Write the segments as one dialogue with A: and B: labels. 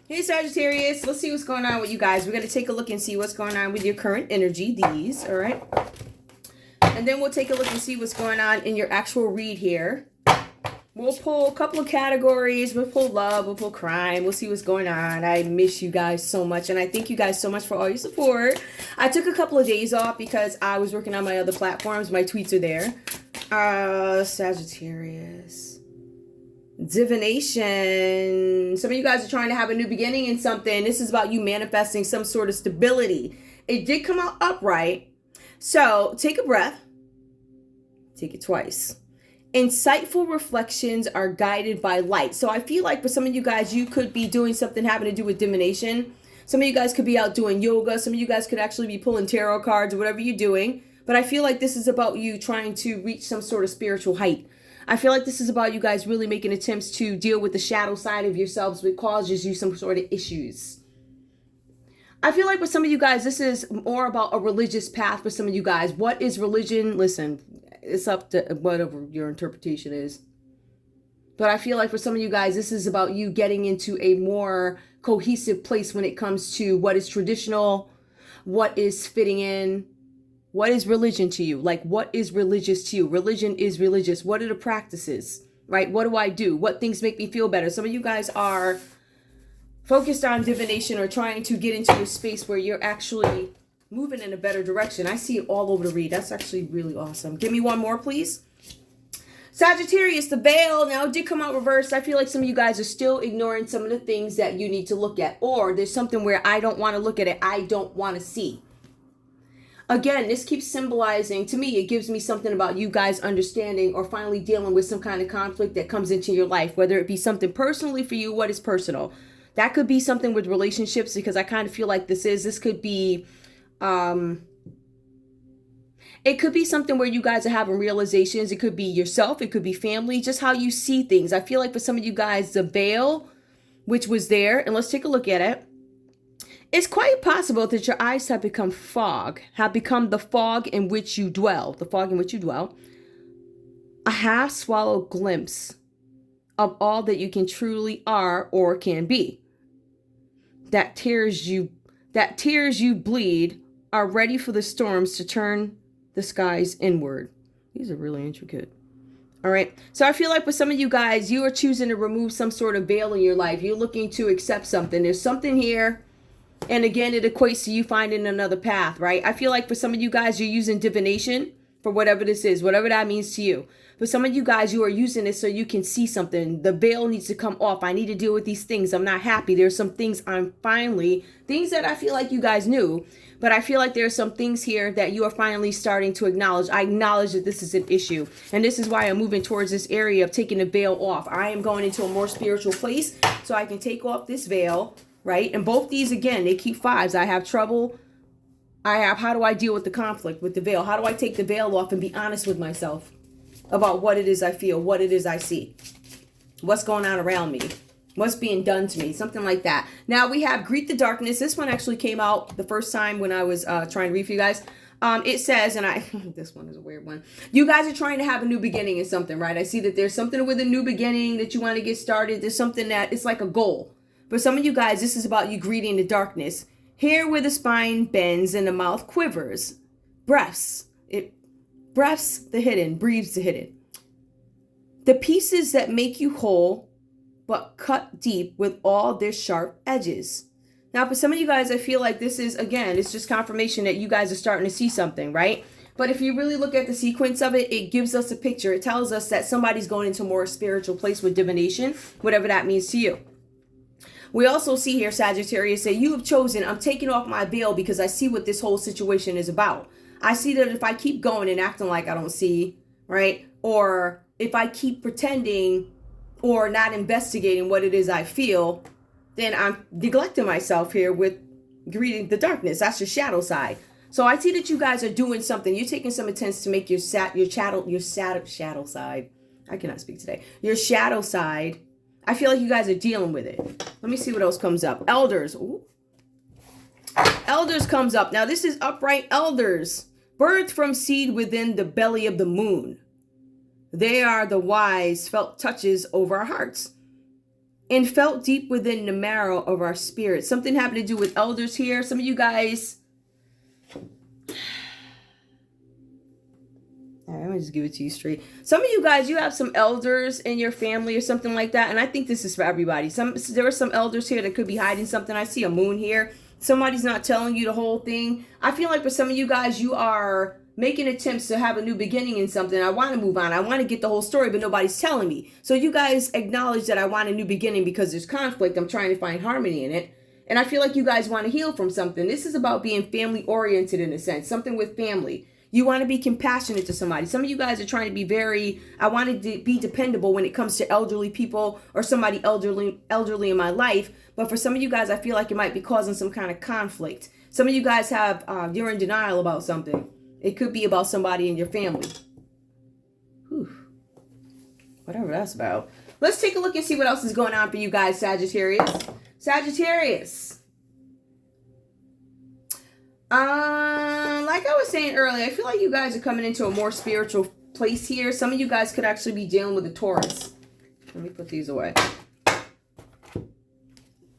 A: Hey Sagittarius, let's see what's going on with you guys. We're going to take a look and see what's going on with your current energy, these, all right? And then we'll take a look and see what's going on in your actual read here. We'll pull a couple of categories. We'll pull love, we'll pull crime. We'll see what's going on. I miss you guys so much, and I thank you guys so much for all your support. I took a couple of days off because I was working on my other platforms. My tweets are there. Sagittarius. Divination. Some of you guys are trying to have a new beginning in something. This is about you manifesting some sort of stability. It did come out upright. So take a breath. Take it twice. Insightful reflections are guided by light. So I feel like for some of you guys, you could be doing something having to do with divination. Some of you guys could be out doing yoga. Some of you guys could actually be pulling tarot cards or whatever you're doing. But I feel like this is about you trying to reach some sort of spiritual height. I feel like this is about you guys really making attempts to deal with the shadow side of yourselves, which causes you some sort of issues. I feel like with some of you guys, this is more about a religious path for some of you guys. What is religion? Listen, it's up to whatever your interpretation is. But I feel like for some of you guys, this is about you getting into a more cohesive place when it comes to what is traditional, what is fitting in. What is religion to you? Like, what is religious to you? Religion is religious. What are the practices, right? What do I do? What things make me feel better? Some of you guys are focused on divination or trying to get into a space where you're actually moving in a better direction. I see it all over the read. That's actually really awesome. Give me one more, please. Sagittarius, the veil. Now, it did come out reversed. I feel like some of you guys are still ignoring some of the things that you need to look at. Or there's something where I don't want to look at it. I don't want to see. Again, this keeps symbolizing, to me, it gives me something about you guys understanding or finally dealing with some kind of conflict that comes into your life, whether it be something personally for you. What is personal? That could be something with relationships, because I kind of feel like this could be, it could be something where you guys are having realizations. It could be yourself. It could be family, just how you see things. I feel like for some of you guys, the veil, which was there, and let's take a look at it. It's quite possible that your eyes have become the fog in which you dwell, a half-swallowed glimpse of all that you can truly are or can be. That tears you bleed are ready for the storms to turn the skies inward. These are really intricate. All right. So I feel like with some of you guys, you are choosing to remove some sort of veil in your life. You're looking to accept something. There's something here. And again, it equates to you finding another path, right? I feel like for some of you guys, you're using divination for whatever this is, whatever that means to you. For some of you guys, you are using it so you can see something. The veil needs to come off. I need to deal with these things. I'm not happy. There's some things things that I feel like you guys knew, but I feel like there's some things here that you are finally starting to acknowledge. I acknowledge that this is an issue. And this is why I'm moving towards this area of taking the veil off. I am going into a more spiritual place so I can take off this veil. Right? And both these, again, they keep fives. I have trouble. How do I deal with the conflict with the veil? How do I take the veil off and be honest with myself about what it is I feel, what it is I see, what's going on around me, what's being done to me, something like that. Now we have Greet the Darkness. This one actually came out the first time when I was trying to read for you guys. It says, and this one is a weird one. You guys are trying to have a new beginning in something, right? I see that there's something with a new beginning that you want to get started. There's something that it's like a goal. For some of you guys, this is about you greeting the darkness. Here where the spine bends and the mouth quivers. Breaths the hidden, breathes the hidden. The pieces that make you whole, but cut deep with all their sharp edges. Now, for some of you guys, I feel like this is, again, it's just confirmation that you guys are starting to see something, right? But if you really look at the sequence of it, it gives us a picture. It tells us that somebody's going into a more spiritual place with divination, whatever that means to you. We also see here, Sagittarius, say, you have chosen, I'm taking off my veil because I see what this whole situation is about. I see that if I keep going and acting like I don't see, right? Or if I keep pretending or not investigating what it is I feel, then I'm neglecting myself here with greeting the darkness. That's your shadow side. So I see that you guys are doing something. You're taking some attempts to make your shadow side. I cannot speak today. Your shadow side. I feel like you guys are dealing with it. Let me see what else comes up. Elders. Ooh. Elders comes up. Now this is upright elders. Birthed from seed within the belly of the moon. They are the wise felt touches over our hearts. and felt deep within the marrow of our spirit. Something having to do with elders here. Some of you guys, all right, I'm gonna just give it to you straight. Some of you guys, you have some elders in your family or something like that, and I think this is for everybody. There are some elders here that could be hiding something. I see a moon here. Somebody's not telling you the whole thing. I feel like for some of you guys, you are making attempts to have a new beginning in something. I want to move on. I want to get the whole story, but nobody's telling me. So you guys acknowledge that I want a new beginning because there's conflict. I'm trying to find harmony in it. And I feel like you guys want to heal from something. This is about being family oriented in a sense, something with family. You want to be compassionate to somebody. Some of you guys are trying to be I want to be dependable when it comes to elderly people or somebody elderly in my life. But for some of you guys, I feel like it might be causing some kind of conflict. Some of you guys you're in denial about something. It could be about somebody in your family. Whew. Whatever that's about. Let's take a look and see what else is going on for you guys, Sagittarius. Sagittarius. Like I was saying earlier, I feel like you guys are coming into a more spiritual place here. Some of you guys could actually be dealing with a Taurus. Let me put these away.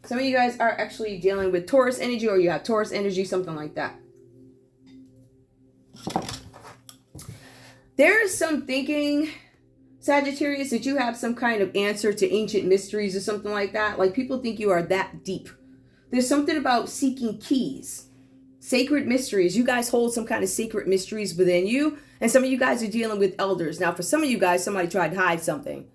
A: Some of you guys are actually dealing with Taurus energy, or you have Taurus energy, something like that. There is some thinking, Sagittarius, that you have some kind of answer to ancient mysteries or something like that. Like, people think you are that deep. There's something about seeking keys. Sacred mysteries. You guys hold some kind of sacred mysteries within you. And some of you guys are dealing with elders. Now, for some of you guys, somebody tried to hide something.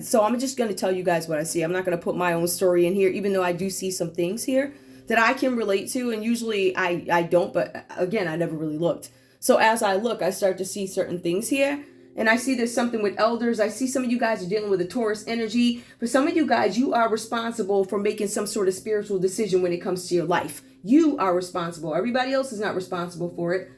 A: So I'm just going to tell you guys what I see. I'm not going to put my own story in here, even though I do see some things here that I can relate to. And usually I don't, but again, I never really looked. So as I look, I start to see certain things here. And I see there's something with elders. I see some of you guys are dealing with a Taurus energy. For some of you guys, you are responsible for making some sort of spiritual decision when it comes to your life. You are responsible. Everybody else is not responsible for it.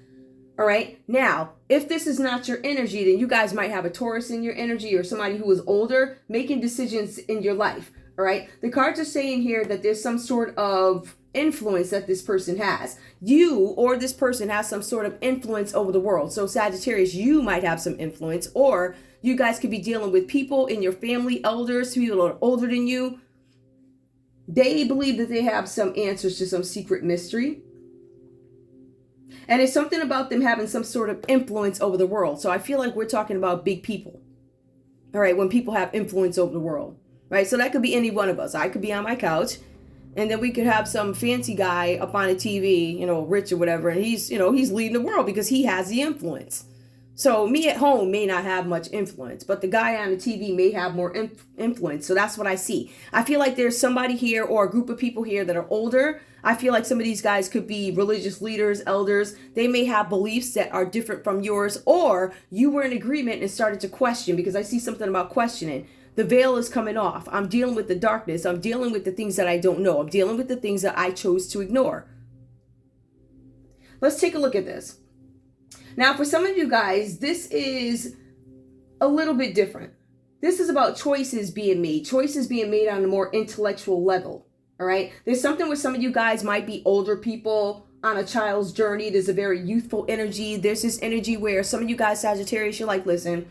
A: All right. Now, if this is not your energy, then you guys might have a Taurus in your energy or somebody who is older making decisions in your life. All right. The cards are saying here that there's some sort of influence that this person has. You or this person has some sort of influence over the world. So Sagittarius, you might have some influence, or you guys could be dealing with people in your family, elders, people that are older than you. They believe that they have some answers to some secret mystery. And it's something about them having some sort of influence over the world. So I feel like we're talking about big people. All right, when people have influence over the world, right? So that could be any one of us. I could be on my couch, and then we could have some fancy guy up on a TV, rich or whatever, and he's leading the world because he has the influence. So me at home may not have much influence, but the guy on the TV may have more influence. So that's what I see. I feel like there's somebody here or a group of people here that are older. I feel like some of these guys could be religious leaders, elders. They may have beliefs that are different from yours, or you were in agreement and started to question, because I see something about questioning. The veil is coming off. I'm dealing with the darkness. I'm dealing with the things that I don't know. I'm dealing with the things that I chose to ignore. Let's take a look at this. Now, for some of you guys, this is a little bit different. This is about choices being made on a more intellectual level. All right. There's something where some of you guys might be older people on a child's journey. There's a very youthful energy. There's this energy where some of you guys, Sagittarius, you're like, listen,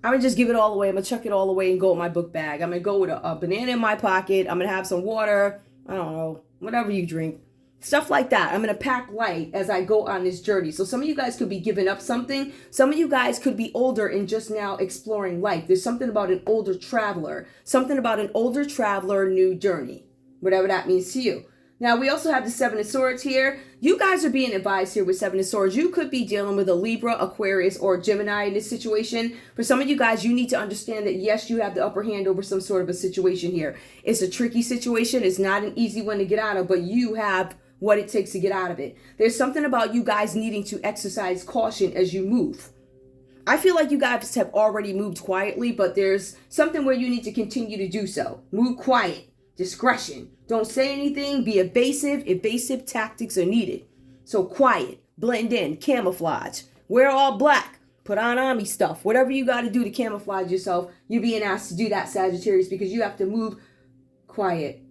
A: I'm going to just give it all away. I'm going to chuck it all away and go with my book bag. I'm going to go with a banana in my pocket. I'm going to have some water. I don't know, whatever you drink. Stuff like that. I'm going to pack light as I go on this journey. So some of you guys could be giving up something. Some of you guys could be older and just now exploring life. There's something about an older traveler. Something about an older traveler, new journey. Whatever that means to you. Now, we also have the Seven of Swords here. You guys are being advised here with Seven of Swords. You could be dealing with a Libra, Aquarius, or Gemini in this situation. For some of you guys, you need to understand that, yes, you have the upper hand over some sort of a situation here. It's a tricky situation. It's not an easy one to get out of, but you have what it takes to get out of it. There's something about you guys needing to exercise caution as you move. I feel like you guys have already moved quietly, but there's something where you need to continue to do so. Move quiet. Discretion. Don't say anything. Be evasive. Evasive tactics are needed. So quiet. Blend in. Camouflage. Wear all black. Put on army stuff. Whatever you got to do to camouflage yourself, you're being asked to do that, Sagittarius, because you have to move quiet.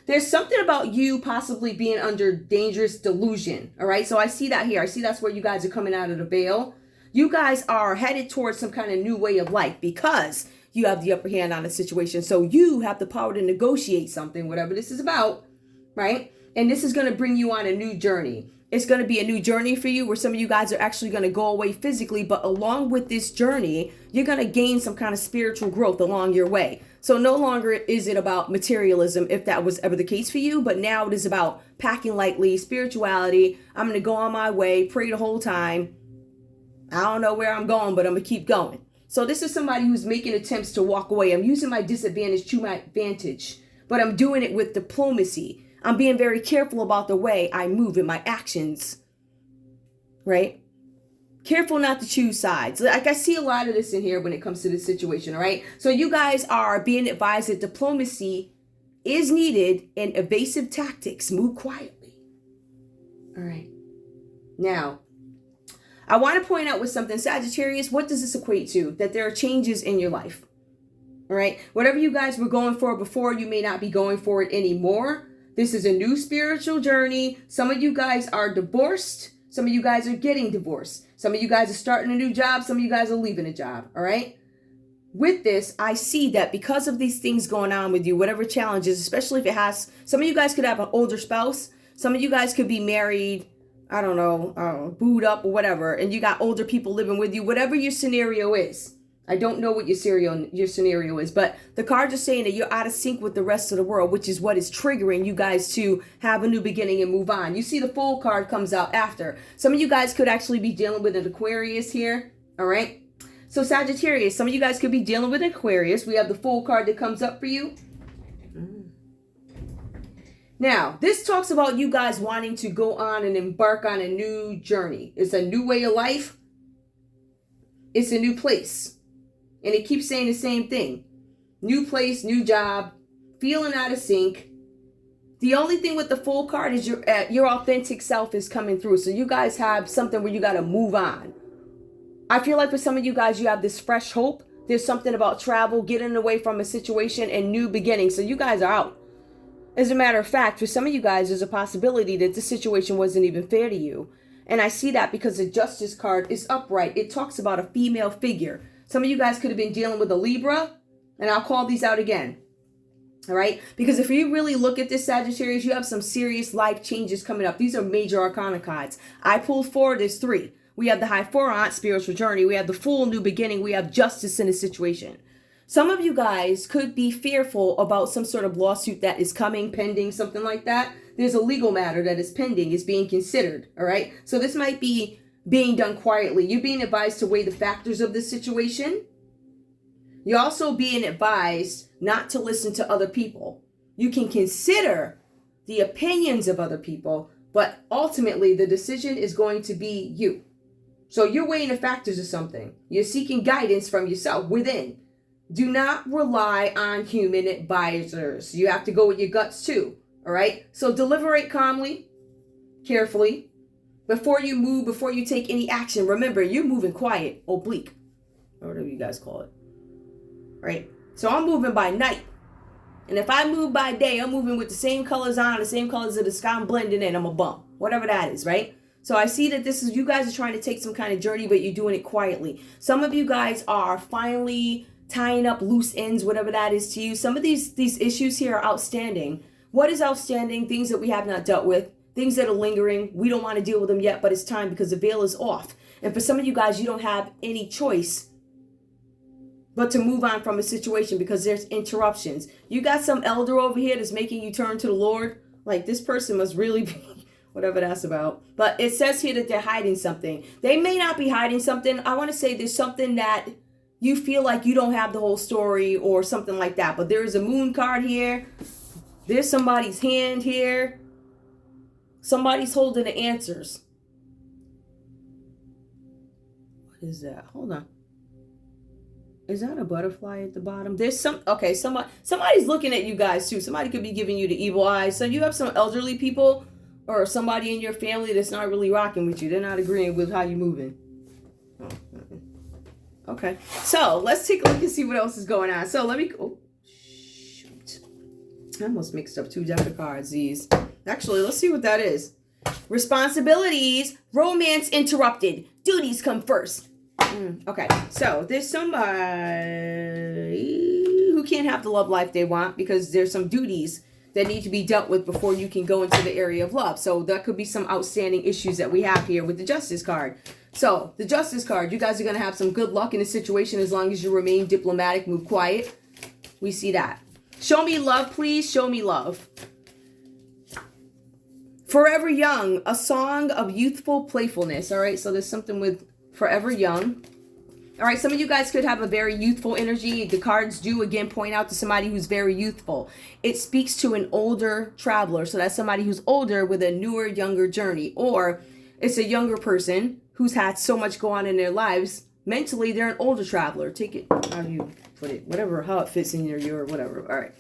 A: There's something about you possibly being under dangerous delusion. All right. So I see that here. I see that's where you guys are coming out of the veil. You guys are headed towards some kind of new way of life because you have the upper hand on the situation. So you have the power to negotiate something, whatever this is about, right? And this is going to bring you on a new journey. It's going to be a new journey for you where some of you guys are actually going to go away physically, but along with this journey, you're going to gain some kind of spiritual growth along your way. So no longer is it about materialism, if that was ever the case for you, but now it is about packing lightly, spirituality. I'm going to go on my way, pray the whole time. I don't know where I'm going, but I'm going to keep going. So this is somebody who's making attempts to walk away. I'm using my disadvantage to my advantage, but I'm doing it with diplomacy. I'm being very careful about the way I move in my actions, right? Careful not to choose sides. Like I see a lot of this in here when it comes to this situation, all right? So you guys are being advised that diplomacy is needed and evasive tactics. Move quietly. All right. Now, I want to point out with something, Sagittarius, what does this equate to? That there are changes in your life, all right? Whatever you guys were going for before, you may not be going for it anymore. This is a new spiritual journey. Some of you guys are divorced. Some of you guys are getting divorced. Some of you guys are starting a new job. Some of you guys are leaving a job, all right? With this, I see that because of these things going on with you, whatever challenges, especially if it has, some of you guys could have an older spouse. Some of you guys could be married, I don't know, booed up or whatever, and you got older people living with you, whatever your scenario is. I don't know what your scenario is, but the cards are saying that you're out of sync with the rest of the world, which is what is triggering you guys to have a new beginning and move on. You see the Fool card comes out after. Some of you guys could actually be dealing with an Aquarius here, all right? So Sagittarius, some of you guys could be dealing with an Aquarius. We have the Fool card that comes up for you. Now, this talks about you guys wanting to go on and embark on a new journey. It's a new way of life. It's a new place. And it keeps saying the same thing. New place, new job, feeling out of sync. The only thing with the Fool card is your authentic self is coming through. So you guys have something where you got to move on. I feel like for some of you guys, you have this fresh hope. There's something about travel, getting away from a situation and new beginnings. So you guys are out. As a matter of fact, for some of you guys, there's a possibility that this situation wasn't even fair to you. And I see that because the Justice card is upright. It talks about a female figure. Some of you guys could have been dealing with a Libra, and I'll call these out again. All right? Because if you really look at this, Sagittarius, you have some serious life changes coming up. These are major arcana cards. I pulled forward as 3. We have the High Four-Aunt, spiritual journey. We have the Fool, new beginning. We have justice in a situation. Some of you guys could be fearful about some sort of lawsuit that is coming, pending, something like that. There's a legal matter that is pending, is being considered, all right? So this might be being done quietly. You're being advised to weigh the factors of this situation. You're also being advised not to listen to other people. You can consider the opinions of other people, but ultimately the decision is going to be you. So you're weighing the factors of something. You're seeking guidance from yourself within. Do not rely on human advisors. You have to go with your guts too, all right? So deliberate calmly, carefully. Before you move, before you take any action, remember, you're moving quiet, oblique, or whatever you guys call it, right? So I'm moving by night. And if I move by day, I'm moving with the same colors on, the same colors of the sky, I'm blending in, I'm a bum, whatever that is, right? So I see that this is, you guys are trying to take some kind of journey, but you're doing it quietly. Some of you guys are finally tying up loose ends, whatever that is to you. Some of these issues here are outstanding. What is outstanding? Things that we have not dealt with, things that are lingering. We don't want to deal with them yet, but it's time because the veil is off. And for some of you guys, you don't have any choice but to move on from a situation because there's interruptions. You got some elder over here that's making you turn to the Lord. Like, this person must really be whatever that's about. But it says here that they're hiding something. They may not be hiding something. I want to say there's something that you feel like you don't have the whole story or something like that. But there is a moon card here. There's somebody's hand here. Somebody's holding the answers. What is that? Hold on. Is that a butterfly at the bottom? There's somebody's looking at you guys too. Somebody could be giving you the evil eye. So you have some elderly people or somebody in your family that's not really rocking with you. They're not agreeing with how you're moving. Okay. So let's take a look and see what else is going on. So let me, oh, shoot. I almost mixed up 2 decks of cards, these. Actually, let's see what that is. Responsibilities, romance interrupted. Duties come first. Okay, so there's somebody who can't have the love life they want because there's some duties that need to be dealt with before you can go into the area of love. So that could be some outstanding issues that we have here with the Justice card. So the Justice card, you guys are going to have some good luck in a situation as long as you remain diplomatic, move quiet. We see that. Show me love, please. Show me love. Forever Young, a song of youthful playfulness. All right, so there's something with Forever Young. All right, some of you guys could have a very youthful energy. The cards do, again, point out to somebody who's very youthful. It speaks to an older traveler. So that's somebody who's older with a newer, younger journey. Or it's a younger person who's had so much go on in their lives. Mentally, they're an older traveler. Take it, how do you put it? Whatever, how it fits in your whatever. All right.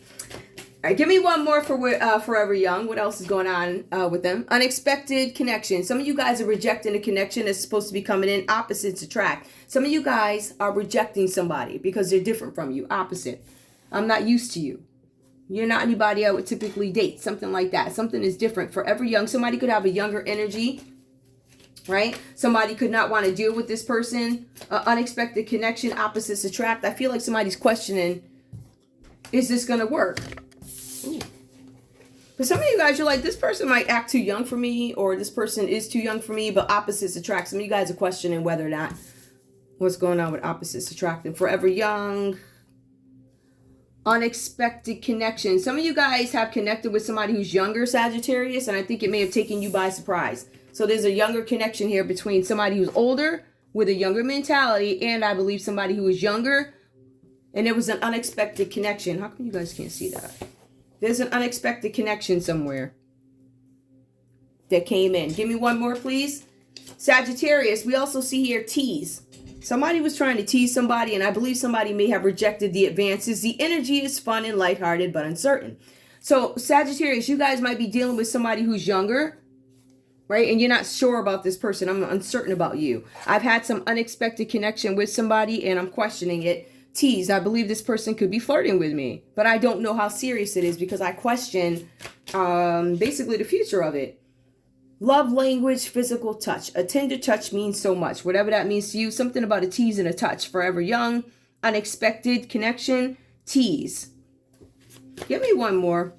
A: All right, give me one more for Forever Young. What else is going on with them? Unexpected connection. Some of you guys are rejecting a connection that's supposed to be coming in. Opposites attract. Some of you guys are rejecting somebody because they're different from you. Opposite. I'm not used to you. You're not anybody I would typically date. Something like that. Something is different. Forever Young. Somebody could have a younger energy. Right? Somebody could not want to deal with this person. Unexpected connection. Opposites attract. I feel like somebody's questioning, is this going to work? Ooh. But some of you guys, you're like, this person might act too young for me, or this person is too young for me, but opposites attract. Some of you guys are questioning whether or not what's going on with opposites attracting. Forever Young. Unexpected connection. Some of you guys have connected with somebody who's younger, Sagittarius, and I think it may have taken you by surprise. So there's a younger connection here between somebody who's older with a younger mentality and I believe somebody who is younger. And there was an unexpected connection. How come you guys can't see that? There's an unexpected connection somewhere that came in. Give me one more, please. Sagittarius, we also see here tease. Somebody was trying to tease somebody, and I believe somebody may have rejected the advances. The energy is fun and lighthearted, but uncertain. So, Sagittarius, you guys might be dealing with somebody who's younger, right? And you're not sure about this person. I'm uncertain about you. I've had some unexpected connection with somebody, and I'm questioning it. Tease, I believe this person could be flirting with me, but I don't know how serious it is because I question basically the future of it. Love language, physical touch. A tender touch means so much. Whatever that means to you, something about a tease and a touch. Forever Young, unexpected connection, tease. Give me one more.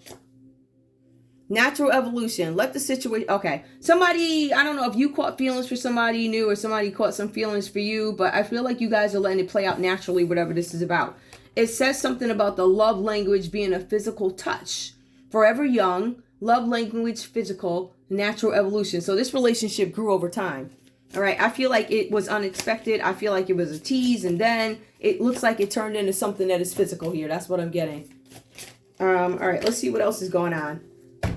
A: Natural evolution. Let the situation... Okay. Somebody, I don't know if you caught feelings for somebody new or somebody caught some feelings for you, but I feel like you guys are letting it play out naturally, whatever this is about. It says something about the love language being a physical touch. Forever Young, love language, physical, natural evolution. So this relationship grew over time. All right. I feel like it was unexpected. I feel like it was a tease, and then it looks like it turned into something that is physical here. That's what I'm getting. All right. Let's see what else is going on.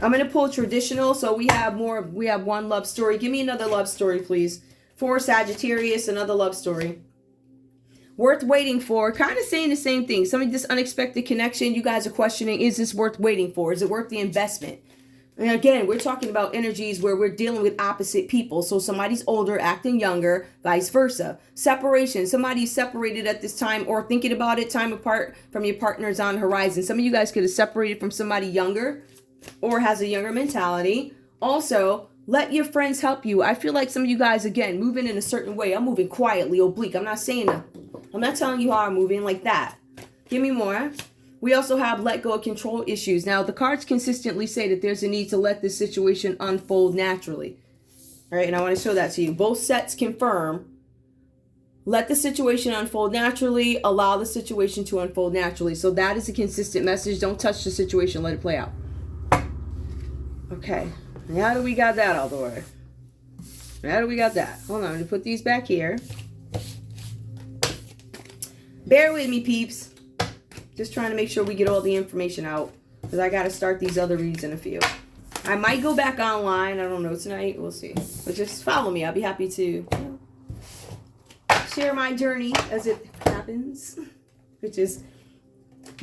A: I'm going to pull traditional. So we have more. We have one love story. Give me another love story, please. For Sagittarius, another love story. Worth waiting for. Kind of saying the same thing. Some of this unexpected connection. You guys are questioning, is this worth waiting for? Is it worth the investment? And again, we're talking about energies where we're dealing with opposite people. So somebody's older, acting younger, vice versa. Separation. Somebody's separated at this time or thinking about it, time apart from your partner's on horizon. Some of you guys could have separated from somebody younger or has a younger mentality. Also, let your friends help you. I feel like some of you guys, again, moving in a certain way. I'm moving quietly, oblique. I'm not saying that. I'm not telling you how I'm moving like that. Give me more. We also have let go of control issues. Now, the cards consistently say that there's a need to let this situation unfold naturally. All right, and I want to show that to you. Both sets confirm. Let the situation unfold naturally. Allow the situation to unfold naturally. So that is a consistent message. Don't touch the situation. Let it play out. Okay, now that we got that out of the way. Now that we got that. Hold on, I'm going to put these back here. Bear with me, peeps. Just trying to make sure we get all the information out, because I got to start these other reads in a few. I might go back online. I don't know tonight. We'll see. But just follow me. I'll be happy to share my journey as it happens. Which is,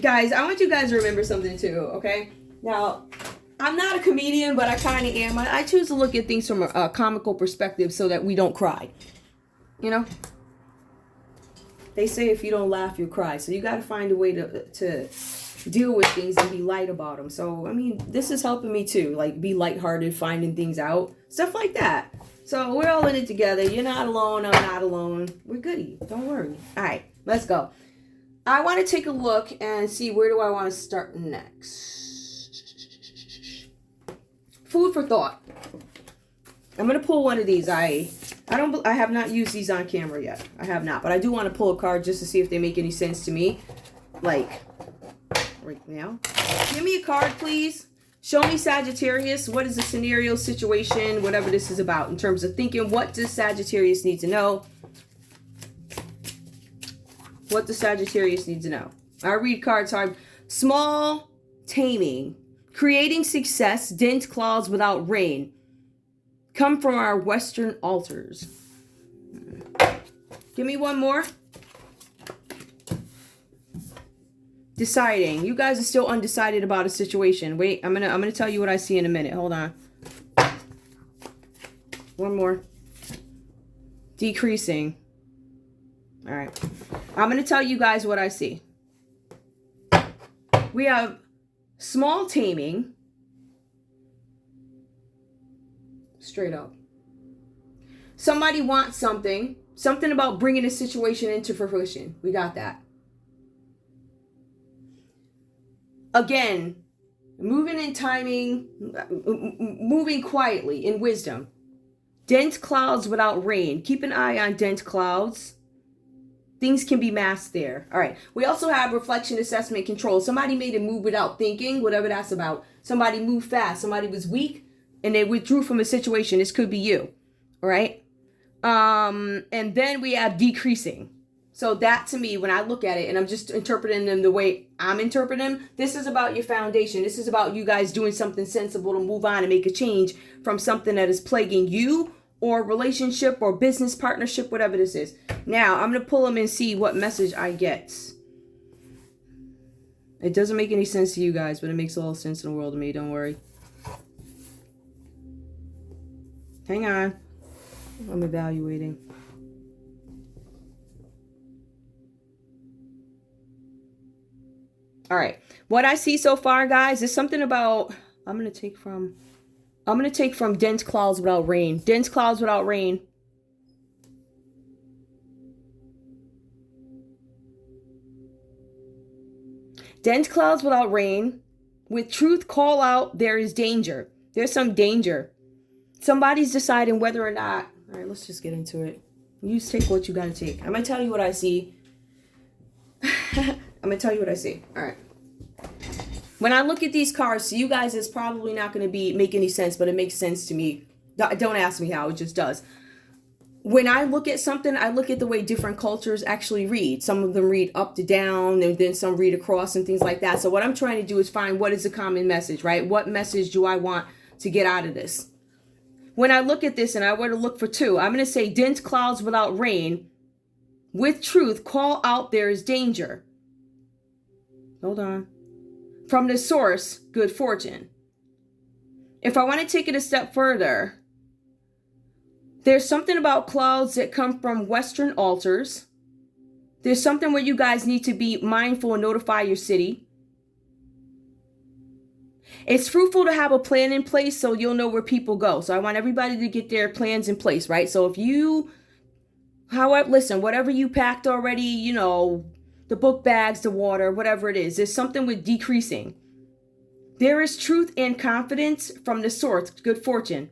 A: guys, I want you guys to remember something too, okay? Now, I'm not a comedian, but I kind of am. I choose to look at things from a comical perspective so that we don't cry. You know? They say if you don't laugh, you'll cry. So you got to find a way to deal with things and be light about them. So, I mean, this is helping me too. Like, be lighthearted, finding things out. Stuff like that. So we're all in it together. You're not alone. I'm not alone. We're goody. Don't worry. All right, let's go. I want to take a look and see where do I want to start next. Food for thought. I'm going to pull one of these. I have not used these on camera yet. I have not, but I do want to pull a card just to see if they make any sense to me. Like right now. Give me a card, please. Show me Sagittarius. What is the scenario, situation, whatever this is about in terms of thinking? What does Sagittarius need to know? What does Sagittarius need to know? I read cards hard. Small taming. Creating success. Dense clouds without rain. Come from our Western altars. Give me one more. Deciding. You guys are still undecided about a situation. Wait, I'm gonna tell you what I see in a minute. Hold on. One more. Decreasing. All right. I'm gonna tell you guys what I see. We have small taming. Straight up. Somebody wants something. Something about bringing a situation into fruition. We got that. Again, moving in timing, moving quietly in wisdom. Dense clouds without rain. Keep an eye on dense clouds. Things can be masked there. All right. We also have reflection, assessment, control. Somebody made a move without thinking, whatever that's about. Somebody moved fast. Somebody was weak and they withdrew from a situation. This could be you. All right. And then we have decreasing. So that to me, when I look at it, and I'm just interpreting them the way I'm interpreting them, this is about your foundation. This is about you guys doing something sensible to move on and make a change from something that is plaguing you or relationship or business partnership, whatever this is. Now, I'm going to pull them and see what message I get. It doesn't make any sense to you guys, but it makes all sense in the world to me. Don't worry. Hang on. I'm evaluating. All right. What I see so far, guys, is something about, I'm going to take from dense clouds without rain. Dense clouds without rain. Dense clouds without rain. With truth call out, there is danger. There's some danger. Somebody's deciding whether or not. All right, let's just get into it. You take what you got to take. I'm going to tell you what I see. I'm going to tell you what I see. All right. When I look at these cards, to you guys, it's probably not going to make any sense, but it makes sense to me. Don't ask me how, it just does. When I look at something, I look at the way different cultures actually read. Some of them read up to down, and then some read across and things like that. So what I'm trying to do is find what is the common message, right? What message do I want to get out of this? When I look at this and I were to look for two, I'm going to say dense clouds without rain. With truth, call out there is danger. Hold on. From the source, good fortune. If I want to take it a step further, there's something about clouds that come from Western altars. There's something where you guys need to be mindful and notify your city. It's fruitful to have a plan in place so you'll know where people go. So I want everybody to get their plans in place, right? So if you, however, listen, whatever you packed already, you know, the book bags, the water, whatever it is, there's something with decreasing. There is truth and confidence from the source, good fortune.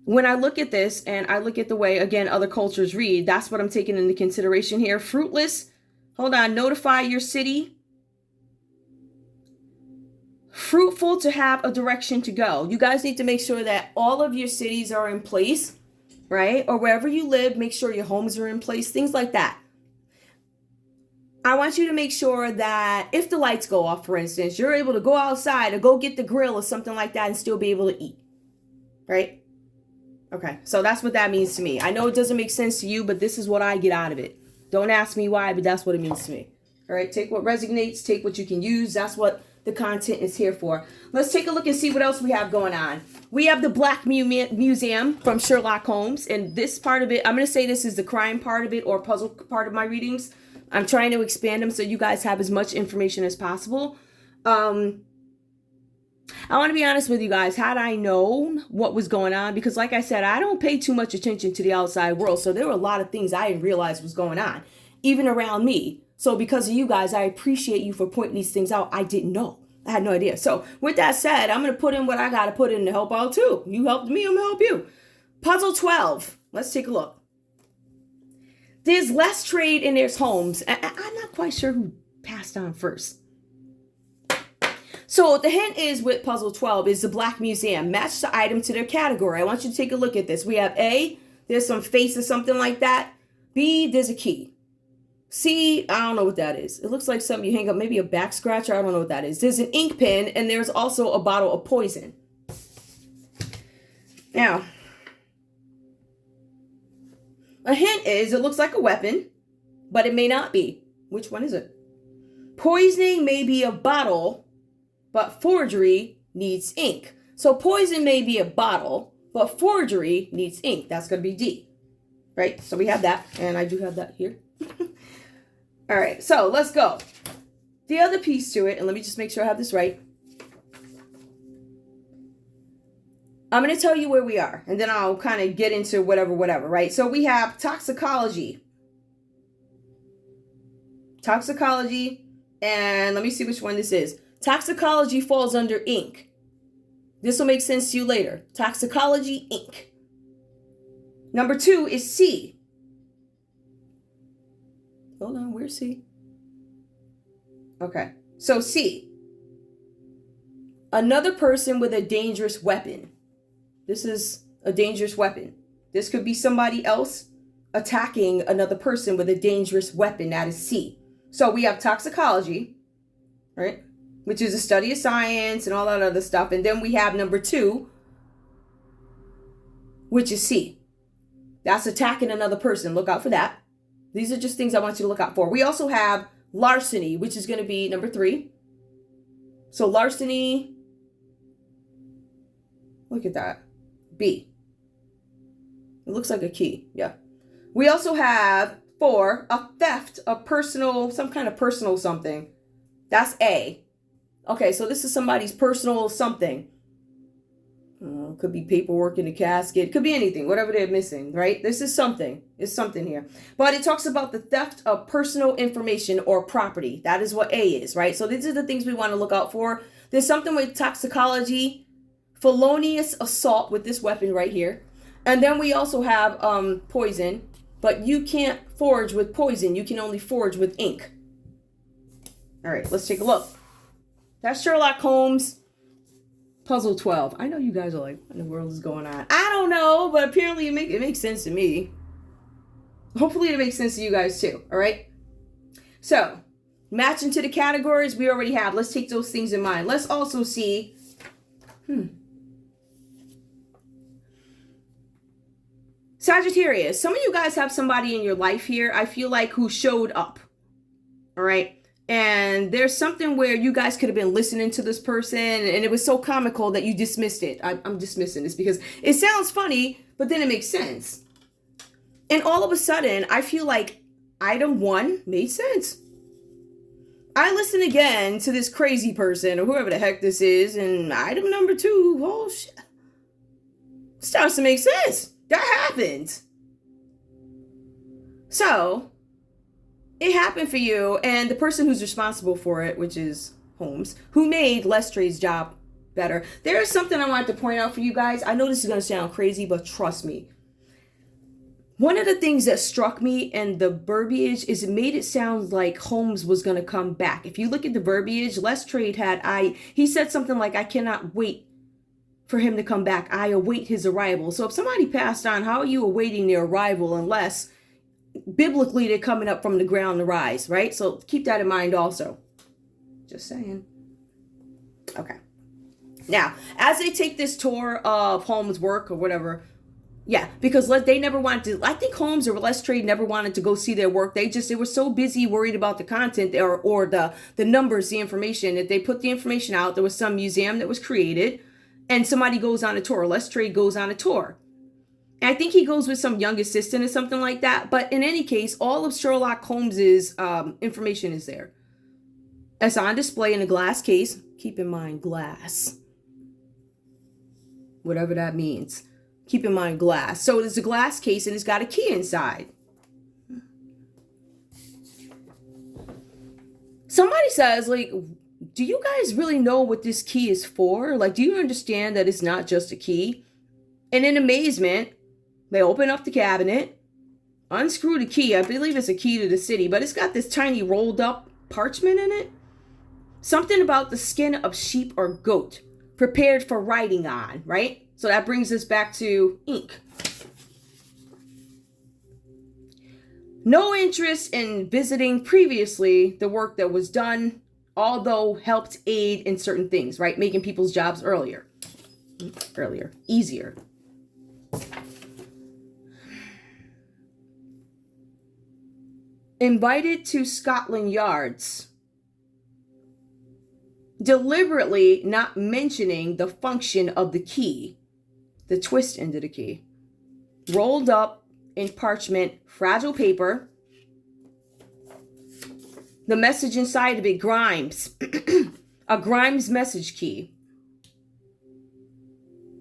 A: When I look at this and I look at the way, again, other cultures read, that's what I'm taking into consideration here. Fruitless, hold on, notify your city. Fruitful to have a direction to go. You guys need to make sure that all of your cities are in place, right? Or wherever you live, make sure your homes are in place, things like that. I want you to make sure that if the lights go off, for instance, you're able to go outside or go get the grill or something like that and still be able to eat, right? Okay, so that's what that means to me. I know it doesn't make sense to you, but this is what I get out of it. Don't ask me why, but that's what it means to me. All right, take what resonates, take what you can use. That's what the content is here for. Let's take a look and see what else we have going on. We have the Black Museum from Sherlock Holmes, and this part of it, I'm going to say this is the crime part of it or puzzle part of my readings. I'm trying to expand them so you guys have as much information as possible. I want to be honest with you guys. Had I known what was going on, because like I said, I don't pay too much attention to the outside world. So there were a lot of things I didn't realize was going on, even around me. So because of you guys, I appreciate you for pointing these things out. I didn't know. I had no idea. So with that said, I'm going to put in what I got to put in to help out too. You helped me, I'm going to help you. Puzzle 12. Let's take a look. There's less trade and there's homes. I'm not quite sure who passed on first. So the hint is with puzzle 12 is the Black Museum. Match the item to their category. I want you to take a look at this. We have A, there's some face or something like that. B, there's a key. C, I don't know what that is. It looks like something you hang up, maybe a back scratcher. I don't know what that is. There's an ink pen and there's also a bottle of poison. Now, a hint is it looks like a weapon, but it may not be. Which one is it? Poisoning may be a bottle, but forgery needs ink. So poison may be a bottle, but forgery needs ink. That's going to be D. Right? So we have that, and I do have that here. All right, so let's go. The other piece to it, and let me just make sure I have this right. I'm going to tell you where we are, and then I'll kind of get into whatever, right? So we have toxicology. Toxicology, and let me see which one this is. Toxicology falls under ink. This will make sense to you later. Toxicology, ink. Number 2 is C. Hold on, where's C? Okay, so C. Another person with a dangerous weapon. This is a dangerous weapon. This could be somebody else attacking another person with a dangerous weapon. That is C. So we have toxicology, right? Which is a study of science and all that other stuff. And then we have number 2, which is C. That's attacking another person. Look out for that. These are just things I want you to look out for. We also have larceny, which is going to be number 3. So larceny, look at that. B. It looks like a key. Yeah. We also have 4, a theft of personal, some kind of personal something. That's A. Okay, so this is somebody's personal something. Could be paperwork in a casket. Could be anything, whatever they're missing, right? This is something. It's something here. But it talks about the theft of personal information or property. That is what A is, right? So these are the things we want to look out for. There's something with toxicology, felonious assault with this weapon right here. And then we also have poison. But you can't forge with poison. You can only forge with ink. All right, let's take a look. That's Sherlock Holmes. Puzzle 12. I know you guys are like, what in the world is going on? I don't know, but apparently it makes sense to me. Hopefully it makes sense to you guys too, all right? So, matching to the categories we already have. Let's take those things in mind. Let's also see, Sagittarius. Some of you guys have somebody in your life here, I feel like, who showed up, all right? And there's something where you guys could have been listening to this person and it was so comical that you dismissed it. I'm dismissing this because it sounds funny, but then it makes sense. And all of a sudden, I feel like item 1 made sense. I listen again to this crazy person or whoever the heck this is, and item number 2, oh shit, starts to make sense. That happened. So it happened for you, and the person who's responsible for it, which is Holmes, who made Lestrade's job better. There is something I wanted to point out for you guys. I know this is going to sound crazy, but trust me. One of the things that struck me in the verbiage is it made it sound like Holmes was going to come back. If you look at the verbiage, Lestrade he said something like, I cannot wait for him to come back. I await his arrival. So if somebody passed on, how are you awaiting their arrival unless biblically they're coming up from the ground to rise, right? So keep that in mind also. Just saying. Okay. Now, as they take this tour of Holmes' work or whatever, yeah, because they never wanted to, I think Holmes or Lestrade never wanted to go see their work. They were so busy worried about the content or the numbers, the information, that they put the information out. There was some museum that was created and somebody goes on a tour. Lestrade goes on a tour. I think he goes with some young assistant or something like that. But in any case, all of Sherlock Holmes's information is there. It's on display in a glass case. Keep in mind, glass. whatever that means. Keep in mind glass. So there's a glass case and it's got a key inside. Somebody says, like, do you guys really know what this key is for? Like, do you understand that it's not just a key? And in amazement, they open up the cabinet, unscrew the key. I believe it's a key to the city, but it's got this tiny rolled up parchment in it. Something about the skin of sheep or goat, prepared for writing on, right? So that brings us back to ink. No interest in visiting previously the work that was done, although helped aid in certain things, right? Making people's jobs easier. Invited to Scotland Yards. Deliberately not mentioning the function of the key, the twist end of the key. Rolled up in parchment, fragile paper. The message inside of it, Grimes. A Grimes message key.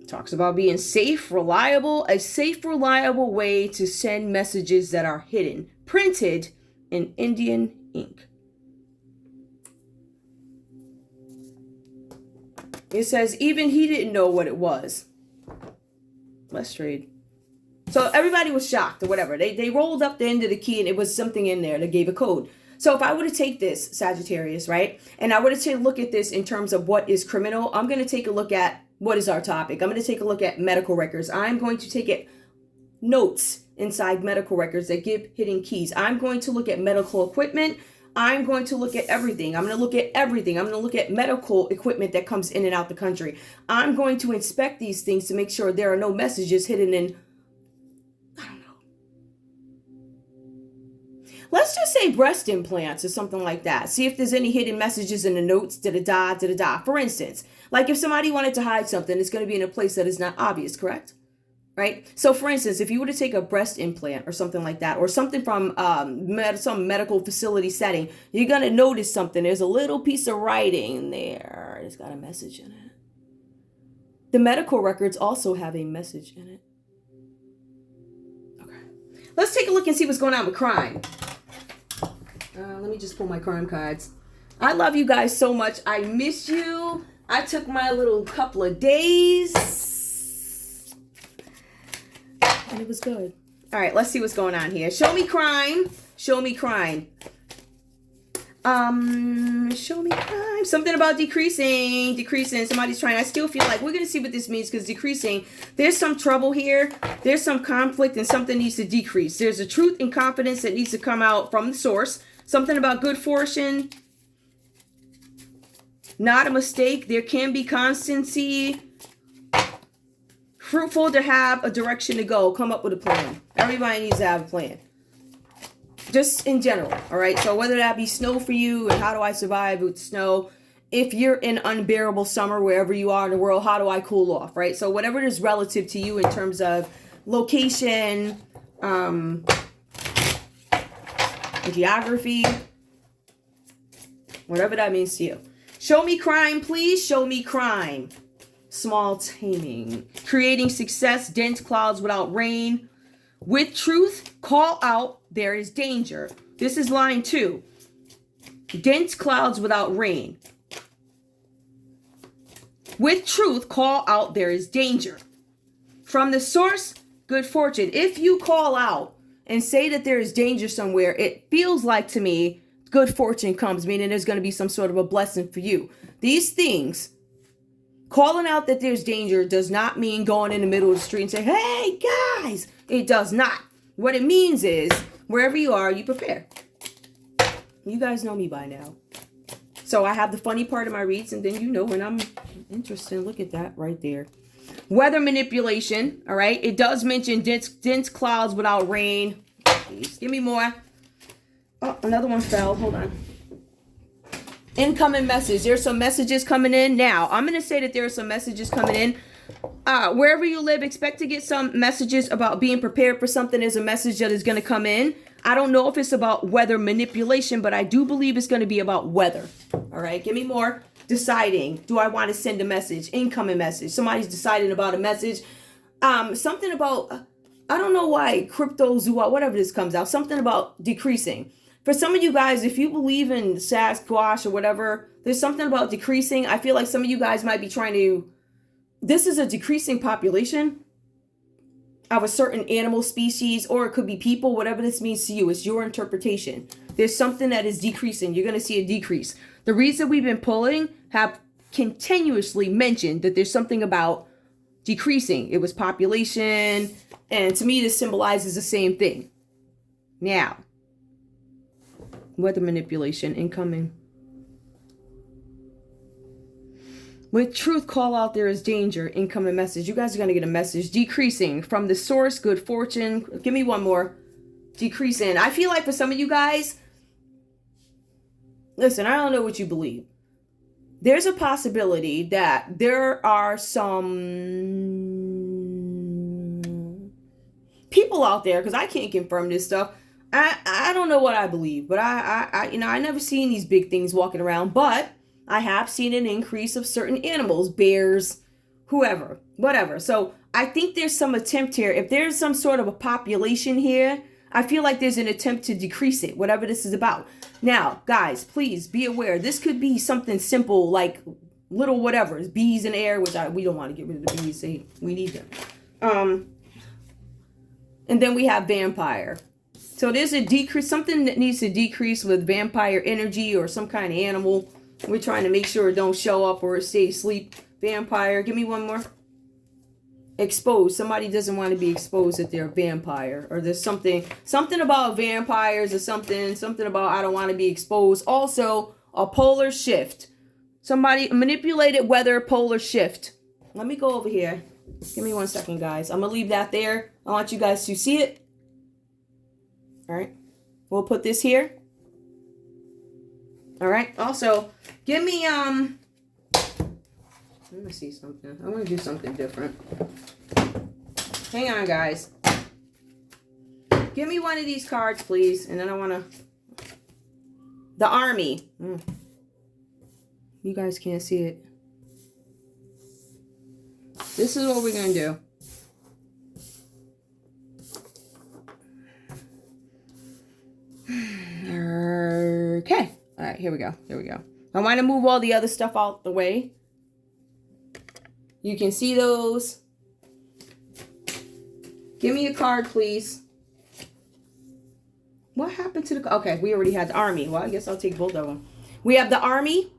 A: Talks about being safe, reliable, a safe, reliable way to send messages that are hidden. Printed in Indian ink. It says, even he didn't know what it was. Let's read. So everybody was shocked or whatever. They rolled up the end of the key and it was something in there that gave a code. So if I were to take this, Sagittarius, right, and I were to take a look at this in terms of what is criminal, I'm going to take a look at what is our topic. I'm going to take a look at medical records. I'm going to take it notes inside medical records that give hidden keys. I'm going to look at medical equipment. I'm going to look at everything. I'm going to look at everything. I'm going to look at medical equipment that comes in and out the country. I'm going to inspect these things to make sure there are no messages hidden in, I don't know. Let's just say breast implants or something like that. See if there's any hidden messages in the notes, da-da-da, da-da-da. For instance, like if somebody wanted to hide something, it's going to be in a place that is not obvious, correct? Right? So for instance, if you were to take a breast implant or something like that, or something from some medical facility setting, you're going to notice something. There's a little piece of writing there. It's got a message in it. The medical records also have a message in it. Okay. Let's take a look and see what's going on with crime. Let me just pull my crime cards. I love you guys so much. I miss you. I took my little couple of days. And it was good. All right, let's see what's going on here. Show me crime. Show me crime. Show me crime. Something about decreasing. Decreasing. Somebody's trying. I still feel like we're going to see what this means because decreasing. There's some trouble here. There's some conflict and something needs to decrease. There's a truth and confidence that needs to come out from the source. Something about good fortune. Not a mistake. There can be constancy. Fruitful to have a direction to go. Come up with a plan. Everybody needs to have a plan. Just in general, all right? So whether that be snow for you and how do I survive with snow? If you're in unbearable summer wherever you are in the world, how do I cool off, right? So whatever it is relative to you in terms of location, geography, whatever that means to you. Show me crime, please. Show me crime. Small taming. Creating success, dense clouds without rain. With truth, call out, there is danger. This is line 2. Dense clouds without rain. With truth, call out, there is danger. From the source, good fortune. If you call out and say that there is danger somewhere, it feels like to me, good fortune comes, meaning there's going to be some sort of a blessing for you. These things, calling out that there's danger does not mean going in the middle of the street and say, hey, guys. It does not. What it means is, wherever you are, you prepare. You guys know me by now. So I have the funny part of my reads, and then you know when I'm interested. Look at that right there. Weather manipulation, all right? It does mention dense clouds without rain. Please, give me more. Oh, another one fell. Hold on. Incoming message. There's some messages coming in now. I'm going to say that there are some messages coming in. Wherever you live, expect to get some messages about being prepared for something. There's a message that is going to come in. I don't know if it's about weather manipulation, but I do believe it's going to be about weather. All right, give me more. deciding, do I want to send a message, incoming message? Somebody's deciding about a message. Something about, I don't know why, cryptozoa, whatever this comes out, something about decreasing. For some of you guys, if you believe in Sasquatch or whatever, there's something about decreasing. I feel like some of you guys might be trying to, this is a decreasing population of a certain animal species, or it could be people, whatever this means to you. It's your interpretation. There's something that is decreasing. You're going to see a decrease. The reason we've been pulling have continuously mentioned that there's something about decreasing. It was population. And to me, this symbolizes the same thing. Now, weather manipulation incoming. With truth call out, there is danger. Incoming message. You guys are going to get a message. Decreasing from the source, good fortune. Give me one more. Decreasing. I feel like for some of you guys, listen, I don't know what you believe. There's a possibility that there are some people out there, because I can't confirm this stuff. I don't know what I believe, but I never seen these big things walking around, but I have seen an increase of certain animals, bears, whoever, whatever. So I think there's some attempt here. If there's some sort of a population here, I feel like there's an attempt to decrease it, whatever this is about. Now, guys, please be aware. This could be something simple like little whatever. Bees in air, which we don't want to get rid of the bees. We need them. And then we have vampire. So there's a decrease, something that needs to decrease with vampire energy or some kind of animal. We're trying to make sure it don't show up or it stays asleep. Vampire. Give me one more. Exposed. Somebody doesn't want to be exposed that they're a vampire. Or there's something about vampires or something about I don't want to be exposed. Also, a polar shift. Somebody manipulated weather polar shift. Let me go over here. Give me 1 second, guys. I'm going to leave that there. I want you guys to see it. All right. We'll put this here. All right. Also, give me, let me see something. I want to do something different. Hang on, guys. Give me one of these cards, please. And then I want to, the army. You guys can't see it. This is what we're going to do. Okay. All right, here we go. Here we go. I want to move all the other stuff out the way. You can see those. Give me a card, please. What happened to the... Okay, we already had the army. Well, I guess I'll take both of them. We have the army.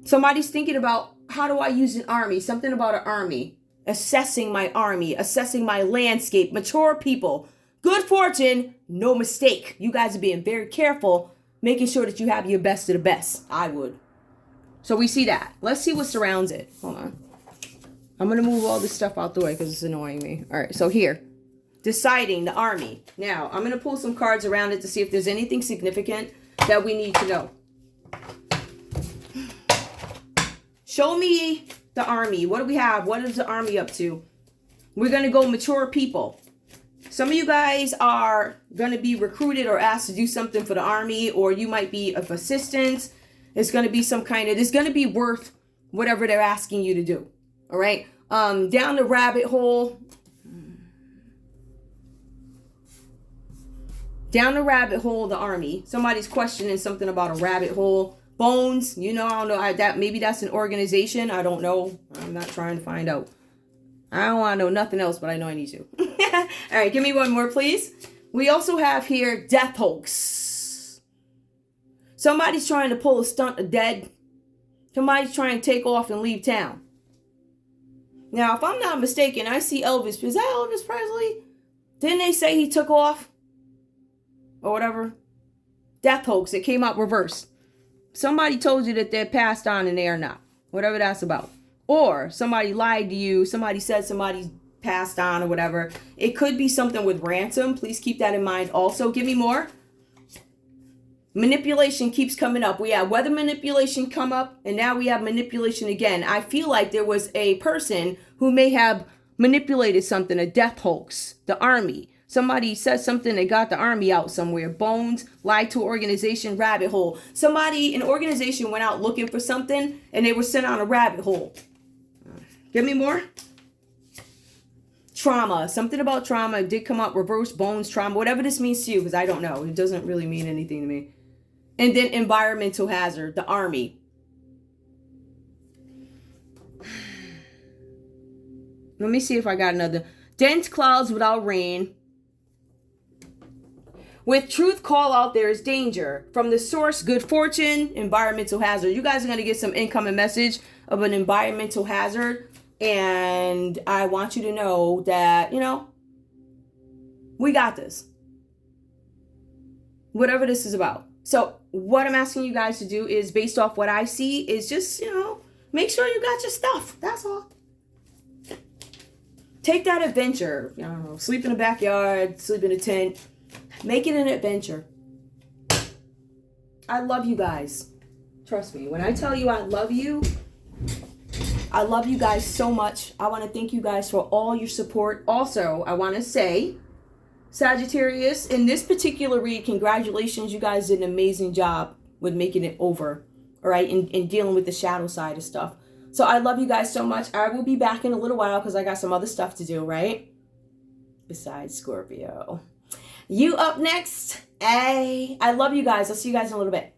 A: Somebody's thinking about, how do I use an army? Something about an army. Assessing my army. Assessing my landscape. Mature people. Good fortune. No mistake. You guys are being very careful. Making sure that you have your best of the best. I would. So we see that. Let's see what surrounds it. Hold on. I'm going to move all this stuff out the way because it's annoying me. All right. So here. Deciding the army. Now, I'm going to pull some cards around it to see if there's anything significant that we need to know. Show me the army. What do we have? What is the army up to? We're going to go mature people. Some of you guys are going to be recruited or asked to do something for the army, or you might be of assistance. It's going to be some kind of, it's going to be worth whatever they're asking you to do. All right. Down the rabbit hole. Down the rabbit hole, the army. Somebody's questioning something about a rabbit hole. Bones. You know, I don't know. That maybe that's an organization. I don't know. I'm not trying to find out. I don't want to know nothing else, but I know I need to. All right, give me one more, please. We also have here death hoax. Somebody's trying to pull a stunt of dead. Somebody's trying to take off and leave town. Now, if I'm not mistaken, I see Elvis. Is that Elvis Presley? Didn't they say he took off? Or whatever. Death hoax. It came out reverse. Somebody told you that they're passed on and they are not. Whatever that's about. Or somebody lied to you. Somebody said somebody's passed on or whatever. It could be something with ransom. Please keep that in mind also. Give me more. Manipulation keeps coming up. We have weather manipulation come up. And now we have manipulation again. I feel like there was a person who may have manipulated something. A death hoax. The army. Somebody said something that got the army out somewhere. Bones, lied to organization, rabbit hole. Somebody, an organization went out looking for something and they were sent on a rabbit hole. Give me more. Trauma. Something about trauma. It did come up. Reverse bones, trauma. Whatever this means to you, because I don't know. It doesn't really mean anything to me. And then environmental hazard. The army. Let me see if I got another. Dense clouds without rain. With truth call out, there is danger. From the source, good fortune, environmental hazard. You guys are going to get some incoming message of an environmental hazard. And I want you to know that, you know, we got this. Whatever this is about. So what I'm asking you guys to do is, based off what I see, is just, you know, make sure you got your stuff. That's all. Take that adventure. I don't know, sleep in a backyard, sleep in a tent. Make it an adventure. I love you guys. Trust me. When I tell you I love you guys so much. I want to thank you guys for all your support. Also, I want to say, Sagittarius, in this particular read, congratulations. You guys did an amazing job with making it over. All right. And dealing with the shadow side of stuff. So I love you guys so much. I will be back in a little while because I got some other stuff to do, right? Besides Scorpio. You up next. Hey, I love you guys. I'll see you guys in a little bit.